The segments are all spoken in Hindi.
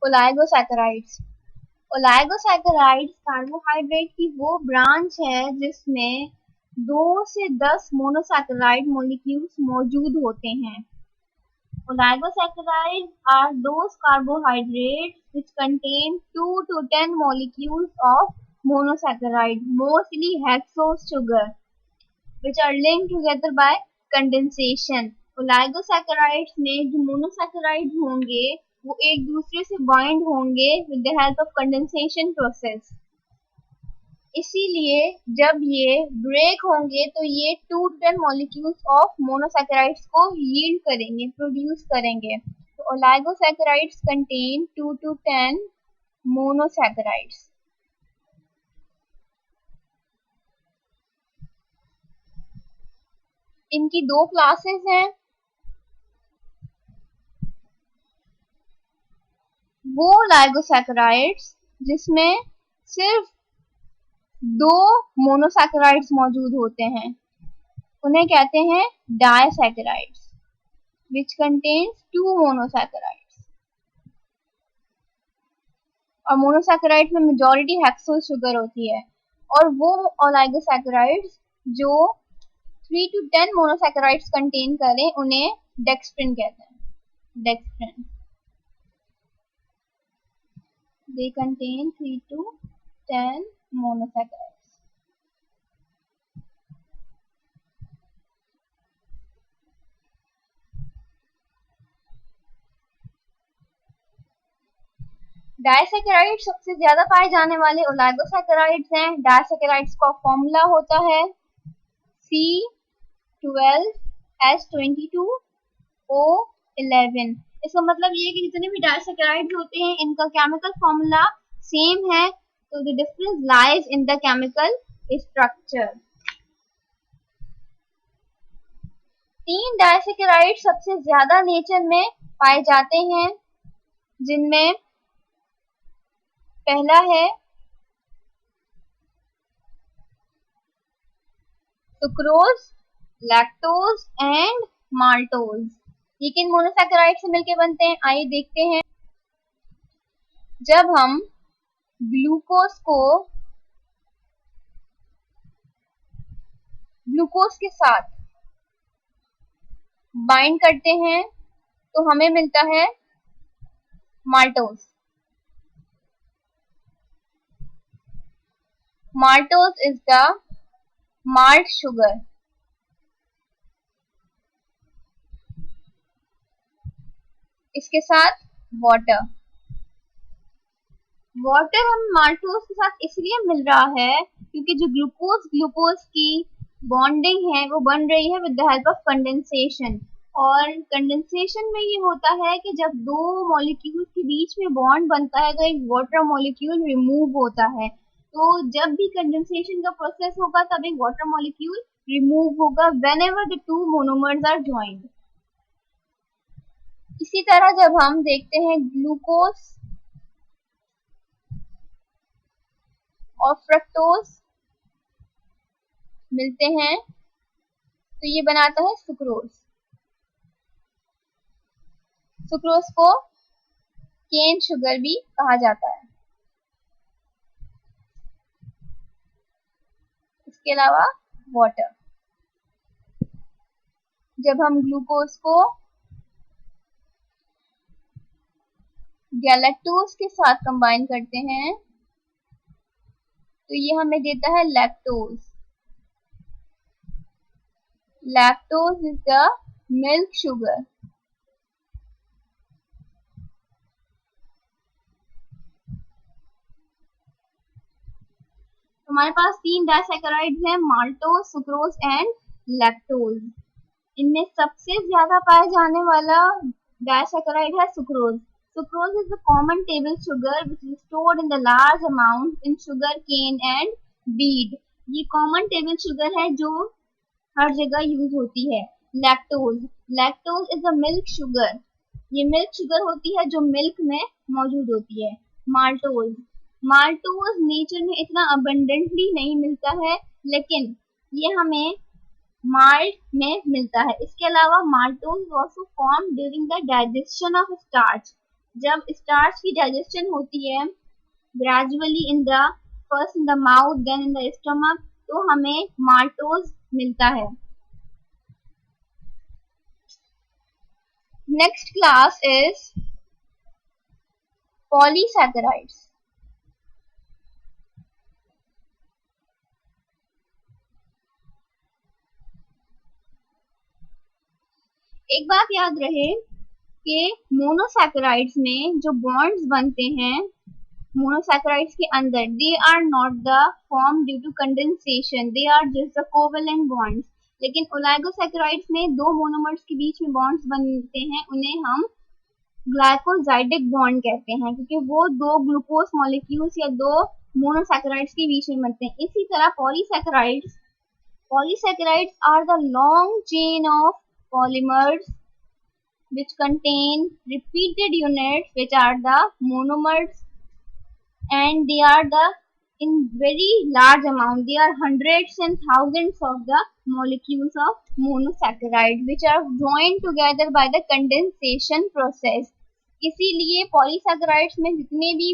ओलाइगोसैकेराइड्स। ओलाइगोसैकेराइड्स कार्बोहाइड्रेट की वो ब्रांच है जिसमें 2 से 10 मोनोसैकेराइड मॉलिक्यूल्स मौजूद होते हैं। Oligosaccharides are those carbohydrates which contain 2 to 10 molecules of monosaccharide, mostly hexose sugar, which are linked together by condensation. Oligosaccharides में जो monosaccharides होंगे वो एक दूसरे से bind होंगे with the help of condensation process. इसीलिए जब ये ब्रेक होंगे तो ये 2 to 10 मॉलिक्यूल्स ऑफ मोनोसैकेराइड्स को यील्ड करेंगे, प्रोड्यूस करेंगे। तो ओलाइगोसैकेराइड्स कंटेन 2 to 10 मोनोसैकेराइड्स। इनकी 2 क्लासेस हैं। वो ओलाइगोसैकेराइड्स जिसमें सिर्फ 2 मोनोसैकेराइड्स मौजूद होते हैं उन्हें कहते हैं डायसैकेराइड्स, which contains 2 monosaccharides। और मोनोसैकेराइड्स में मेजॉरिटी हेक्सोस शुगर होती है। और वो ओलाइगोसैकेराइड्स जो 3 to 10 मोनोसैकेराइड्स कंटेन करें उन्हें डेक्स्ट्रिन कहते हैं। Dextrin, they contain 3 to 10 monosaccharides। डायसैकेराइड सबसे ज्यादा पाए जाने वाले ओलाइगोसैकेराइड्स हैं। डायसैकेराइड्स का फॉर्मूला होता है C12H22O11। इसका मतलब ये है कि जितने भी डायसैकेराइड्स होते हैं इनका केमिकल फॉर्मूला सेम है, तो the difference lies in the chemical structure. 3 डायसैकेराइड सबसे ज्यादा नेचर में पाए जाते हैं, जिनमें पहला है सुक्रोज, लैक्टोज एंड माल्टोज। ये किन मोनोसैकेराइड से मिलकर बनते हैं, आइए देखते हैं। जब हम ग्लूकोज के साथ बाइंड करते हैं तो हमें मिलता है maltose. Maltose is the malt sugar। इसके साथ वाटर हम माल्टोज के साथ इसलिए मिल रहा है क्योंकि जो ग्लूकोज की बॉन्डिंग है वो बन रही है with the help of condensation. और कंडेंसेशन में ये होता है कि जब 2 मॉलिक्यूल्स के बीच में बॉन्ड बनता है तो एक वाटर मॉलिक्यूल रिमूव होता है। तो जब भी कंडेंसेशन का प्रोसेस होगा तब एक वाटर मॉलिक्यूल रिमूव होगा whenever the 2 monomers are joined. इसी तरह जब हम देखते हैं ग्लूकोज और फ्रक्टोज मिलते हैं तो ये बनाता है सुक्रोज। सुक्रोज को केन शुगर भी कहा जाता है। इसके अलावा वाटर, जब हम ग्लूकोज को गैलेक्टोज के साथ कंबाइन करते हैं तो ये हमें देता है lactose. Lactose is the milk sugar. हमारे पास 3 डायसैकेराइड्स हैं, माल्टोज, सुक्रोज एंड लैक्टोज। इनमें सबसे ज्यादा पाए जाने वाला डायसैकेराइड है sucrose. Sucrose is a common table sugar which is stored in the large amount in sugar cane and beet। ये common table sugar है जो हर जगह यूज होती है। Lactose is a milk sugar। ये मिल्क शुगर होती है जो मिल्क में मौजूद होती है। माल्टोज नेचर में इतना अबंडेंटली नहीं मिलता है, लेकिन ये हमें माल्ट में मिलता है। इसके अलावा maltose also formed during the digestion of starch। जब स्टार्च की डाइजेशन होती है gradually in the first in the mouth then in the stomach, तो हमें माल्टोज मिलता है. Next class is polysaccharides. एक बात याद रहे कि मोनोसैकेराइड्स में जो बॉन्ड्स बनते हैं मोनोसैकेराइड्स के अंदर, they are not the form due to condensation, they are just the covalent bonds. लेकिन ओलिगोसैकेराइड्स में दो मोनोमर्स के बीच में बॉन्ड्स बनते हैं, उन्हें हम ग्लाइकोजाइडिक बॉन्ड कहते हैं, क्योंकि वो दो ग्लूकोज मॉलिक्यूल्स या दो मोनोसैकेराइड्स के बीच में बनते हैं. इसी तरह polysaccharides are the long chain of polymers which contain repeated units which are the monomers, and they are the in very large amount, they are hundreds and thousands of the molecules of monosaccharide which are joined together by the condensation process. इसीलिए पॉलीसैकेराइड्स में जितने भी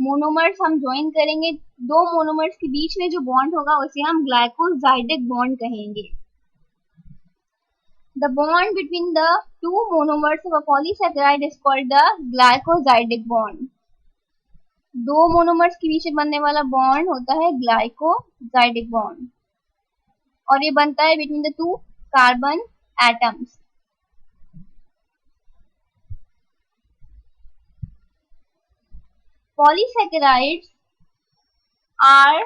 मोनोमर्स हम ज्वाइन करेंगे, दो मोनोमर्स के बीच में जो बॉन्ड होगा उसे हम ग्लाइकोजाइडिक बॉन्ड कहेंगे. The bond between the two monomers of a polysaccharide is called the glycosidic bond. दो मोनोमर्स के बीच में बनने वाला बॉन्ड होता है ग्लाइकोजाइडिक बॉन्ड, और ये बनता है between the two carbon atoms. Polysaccharides are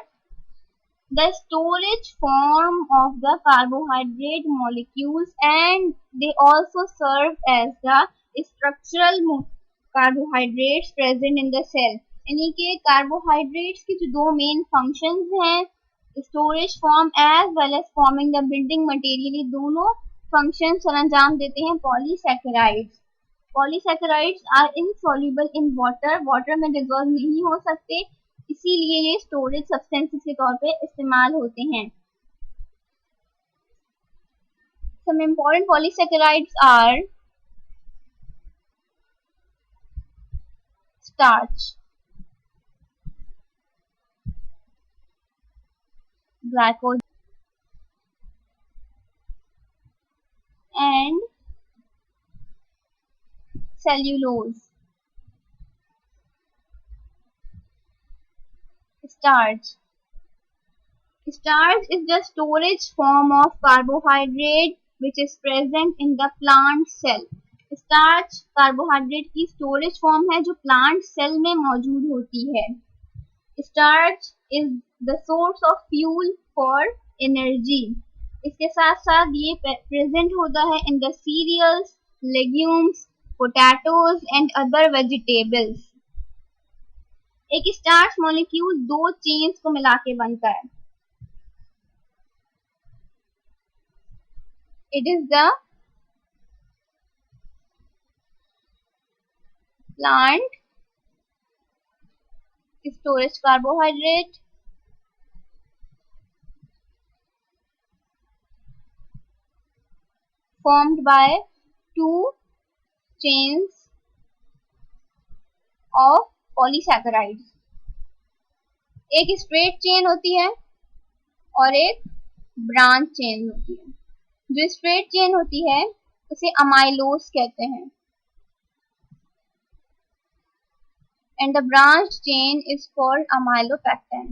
the storage form of the carbohydrate molecules, and they also serve as the structural carbohydrates present in the cell. यानी कि कार्बोहाइड्रेट्स की जो दो मेन फंक्शंस हैं, storage form as well as forming the building material, ये दोनों फंक्शन अंजाम देते हैं polysaccharides. Polysaccharides are insoluble in water, water में डिसॉल्व नहीं हो सकते, इसीलिए ये स्टोरेज सब्सटेंसेस के तौर पे इस्तेमाल होते हैं. Some important polysaccharides are starch, glycogen, and cellulose. Starch is the storage form of carbohydrate which is present in the plant cell. Starch carbohydrate की स्टोरेज फॉर्म है जो प्लांट सेल में मौजूद होती है. Starch is the source of fuel for energy. इसके साथ साथ ये प्रेजेंट होता है in the cereals, legumes, potatoes and other vegetables. एक स्टार्च मॉलिक्यूल दो चेन्स को मिला के बनता है. It is the plant storage carbohydrate formed by two chains of polysaccharides. एक स्ट्रेट चेन होती है और एक ब्रांच चेन होती है. जो स्ट्रेट चेन होती है उसे अमाइलोज कहते हैं, and the branch chain is called amylopectin.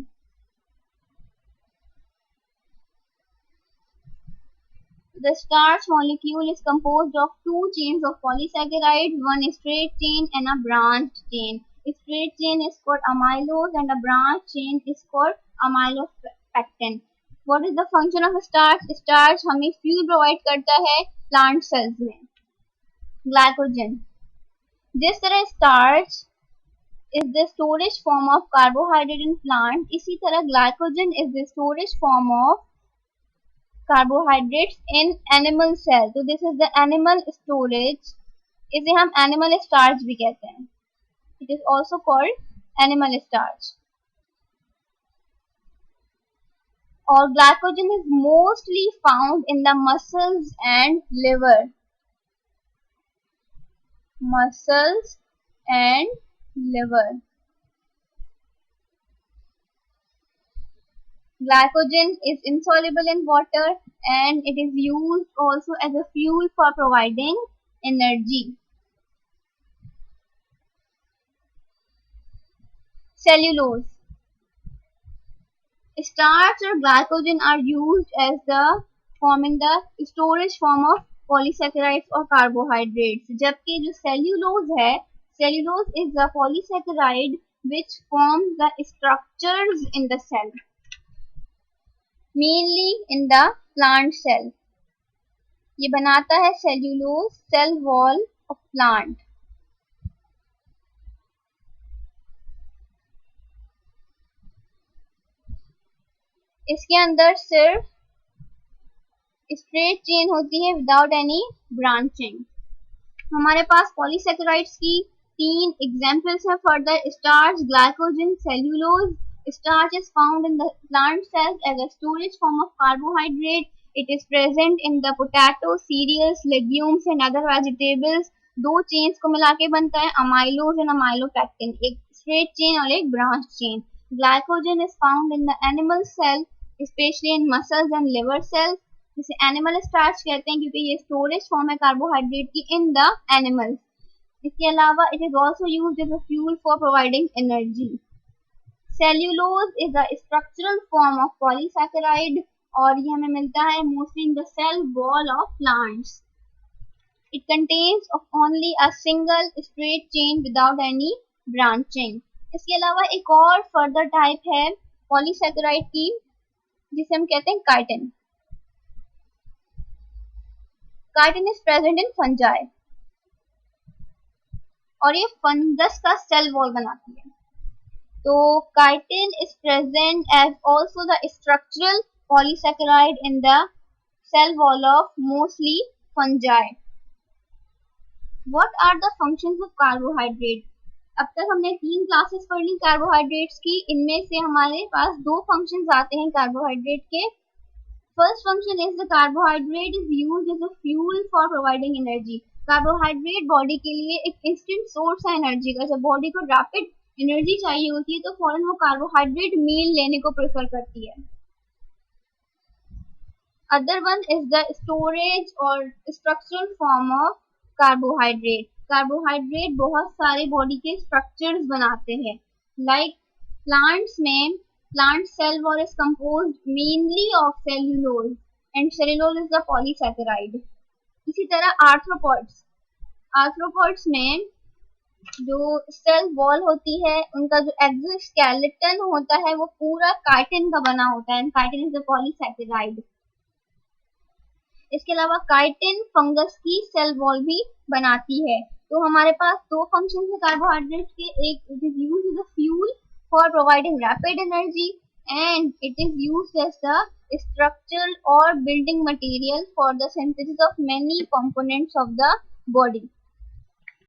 The starch molecule is composed of two chains of polysaccharides, one straight chain and a branched chain. A straight chain is called amylose and a branched chain is called amylopectin. What is the function of starch? Starch हमें fuel provide करता है plant cells में, glycogen. जिस तरह starch is the storage form of carbohydrate in plant, इसी तरह glycogen is the storage form of carbohydrates in animal cell. तो this is the animal storage, इसे हम animal starch भी कहते हैं. It is also called animal starch. और glycogen is mostly found in the muscles and liver. Muscles and liver. Glycogen is insoluble in water and it is used also as a fuel for providing energy. Cellulose. Starch or glycogen are used as the forming the storage form of polysaccharides or carbohydrates. जबकि जो cellulose है, cellulose is the polysaccharide which forms the structures in the cell, mainly in the plant cell. ये बनाता है cellulose cell wall of plant. इसके अंदर सिर्फ स्ट्रेट चेन होती है विदाउट एनी ब्रांचिंग. हमारे पास पॉलीसेकेराइड्स की 3 एग्जांपल्स हैं further: starch, glycogen, cellulose. Starch is found in the plant cells as a storage form of carbohydrate. It is present in the potato, cereals, legumes and other vegetables. दो चेन्स को मिला के बनता है अमाइलोज एंड अमाइलोपैक्टिन, एक स्ट्रेट चेन और एक branch chain. Glycogen is found in the animal cell, especially in muscles and liver cells. जिसे एनिमल स्टार्च कहते हैं क्योंकि ये स्टोरेज फॉर्म है कार्बोहाइड्रेट की इन द एनिमल्स. इसके अलावा it is also used as a fuel for providing energy. Cellulose is a structural form of polysaccharide और ये हमें मिलता है mostly in the cell wall of plants. It contains of only a single straight chain without any branching. इसके अलावा एक और फर्दर टाइप है पॉलीसैकेराइड की जिसे हम कहते हैं chitin. Chitin is present in fungi और ये फंगस का सेल वॉल बनाती है. तो chitin is present as also the structural polysaccharide in the cell wall of mostly fungi. What are the functions of carbohydrate? अब तक हमने 3 क्लासेस पढ़ ली कार्बोहाइड्रेट्स की. इनमें से हमारे पास 2 फंक्शंस आते हैं कार्बोहाइड्रेट के. First function is the carbohydrate is used as a fuel for providing energy. Carbohydrate body के लिए एक इंस्टेंट सोर्स है एनर्जी का. जब बॉडी को रैपिड एनर्जी चाहिए होती है तो फौरन वो कार्बोहाइड्रेट मील लेने को प्रेफर करती है. Other one is the storage और structural form of carbohydrate. Carbohydrate बहुत सारे बॉडी के स्ट्रक्चर्स बनाते हैं. लाइक प्लांट्स में plant cell wall is composed mainly of cellulose and cellulose is the polysaccharide. इसी तरह आर्थ्रोपॉड्स में जो सेल वॉल होती है उनका जो एक्सोस्केलेटन होता है वो पूरा काइटिन का बना होता है. Chitin is the polysaccharide. इसके अलावा काइटिन फंगस की सेल वॉल भी बनाती है. तो हमारे पास 2 फंक्शन है कार्बोहाइड्रेट के. एक it is used as a fuel for providing rapid energy and it is used as the structural or building material for the synthesis of many components of the body.